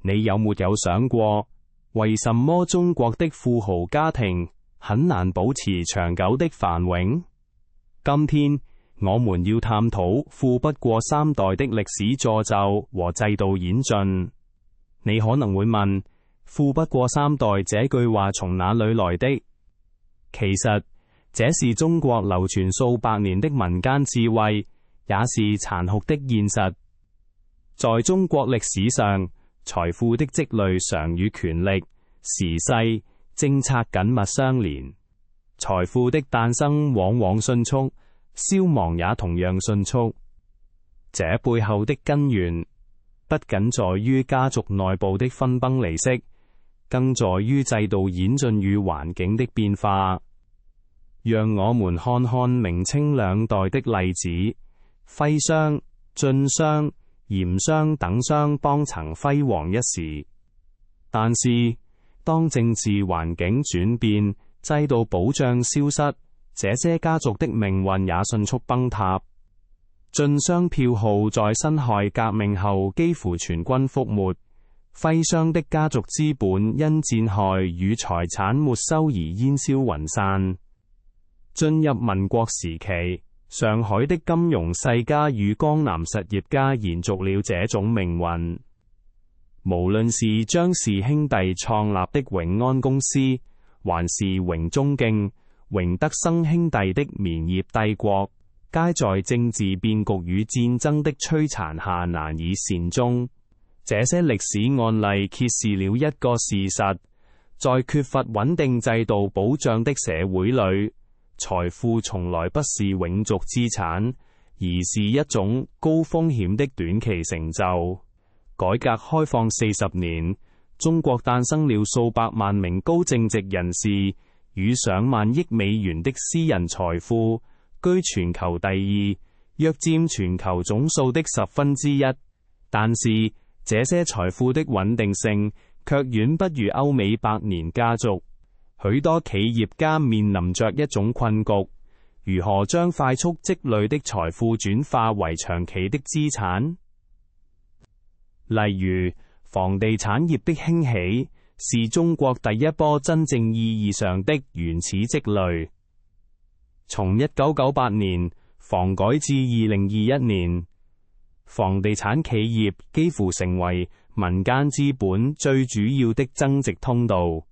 你有沒有想過，為什麼中國的富豪家庭很難保持長久的繁榮？今天我們要探討富不過三代的歷史詛咒和制度演進。你可能會問，富不過三代這句話從哪裏來的？其實這是中國流傳數百年的民間智慧，也是殘酷的現實。在中國歷史上，財富的積累常與權力、時勢、政策緊密相連。財富的誕生往往迅速，消亡也同樣迅速。這背後的根源不僅在於家族內部的分崩離析，更在於制度演進與環境的變化。讓我們看看明清兩代的例子。徽商、晉商、鹽商等商幫曾輝煌一時，但是當政治環境轉變，制度保障消失，這些家族的命運也迅速崩塌。晉商票號在辛亥革命後幾乎全軍覆沒，徽商的家族資本因戰害與財產沒收而煙消雲散。進入民國時期，上海的金融世家與江南實業家延續了這種命運。無論是張氏兄弟創立的永安公司，還是榮中敬、榮德生兄弟的綿業帝國，皆在政治變局與戰爭的摧殘下難以善終。這些歷史案例揭示了一個事實：在缺乏穩定制度保障的社會裏，財富從來不是永續資產，而是一種高風險的短期成就。改革開放40年，中國誕生了數百萬名高淨值人士，與上萬億美元的私人財富，居全球第二，約佔全球總數的1/10。但是，這些財富的穩定性卻遠不如歐美百年家族。許多企業家面臨着一種困局：如何將快速積累的財富轉化為長期的資產？例如，房地產業的興起是中國第一波真正意義上的原始積累。從1998年房改至2021年，房地產企業幾乎成為民間資本最主要的增值通道。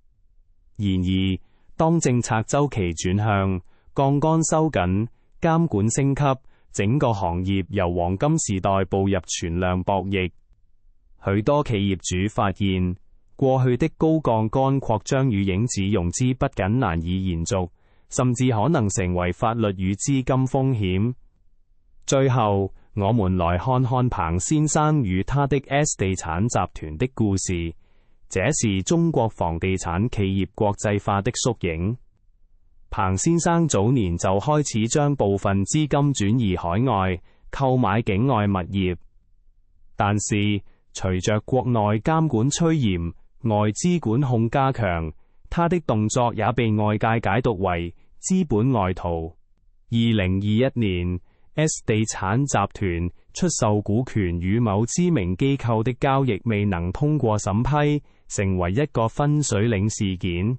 然而，當政策周期轉向，槓桿收緊，監管升級，整個行業由黃金時代步入存量博弈。許多企業主發現，過去的高槓桿擴張與影子融資不僅難以延續，甚至可能成為法律與資金風險。最後，我們來看看彭先生與他的 S 地產集團的故事。這是中國房地產企業國際化的縮影。彭先生早年就開始將部分資金轉移海外，購買境外物業。但是，隨着國內監管趨嚴，外資管控加強，他的動作也被外界解讀為資本外逃。2021年，S 地產集團出售股權與某知名機構的交易未能通過審批，成為一個分水嶺事件。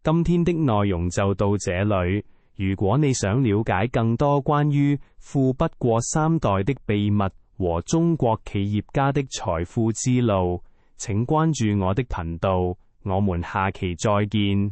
今天的內容就到這裏。如果你想了解更多關於富不過三代的秘密和中國企業家的財富之路，請關注我的頻道。我們下期再見。